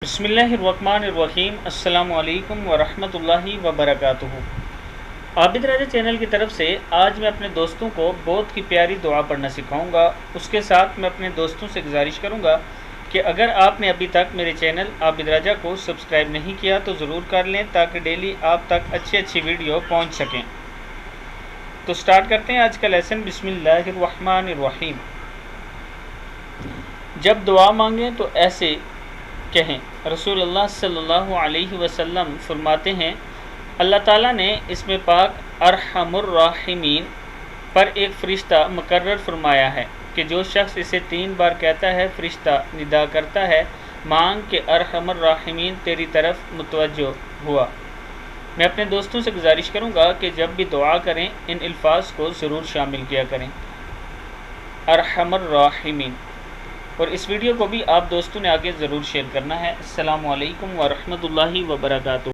بسم اللہ الرحمن الرحیم۔ السلام علیکم ورحمۃ اللہ وبرکاتہ۔ عابد راجہ چینل کی طرف سے آج میں اپنے دوستوں کو بہت کی پیاری دعا پڑھنا سکھاؤں گا۔ اس کے ساتھ میں اپنے دوستوں سے گزارش کروں گا کہ اگر آپ نے ابھی تک میرے چینل عابد راجہ کو سبسکرائب نہیں کیا تو ضرور کر لیں تاکہ ڈیلی آپ تک اچھی ویڈیو پہنچ سکیں۔ تو سٹارٹ کرتے ہیں آج کا لیسن۔ بسم اللہ الرحمن الرحیم۔ جب دعا مانگیں تو ایسے کہیں۔ رسول اللہ صلی اللہ علیہ وسلم فرماتے ہیں، اللہ تعالیٰ نے اسم پاک ارحم الراحمین پر ایک فرشتہ مقرر فرمایا ہے کہ جو شخص اسے 3 بار کہتا ہے، فرشتہ ندا کرتا ہے، مانگ کہ ارحم الراحمین تیری طرف متوجہ ہوا۔ میں اپنے دوستوں سے گزارش کروں گا کہ جب بھی دعا کریں ان الفاظ کو ضرور شامل کیا کریں، ارحم الراحمین۔ اور اس ویڈیو کو بھی آپ دوستوں نے آگے ضرور شیئر کرنا ہے۔ السلام علیکم ورحمۃ اللہ وبرکاتہ۔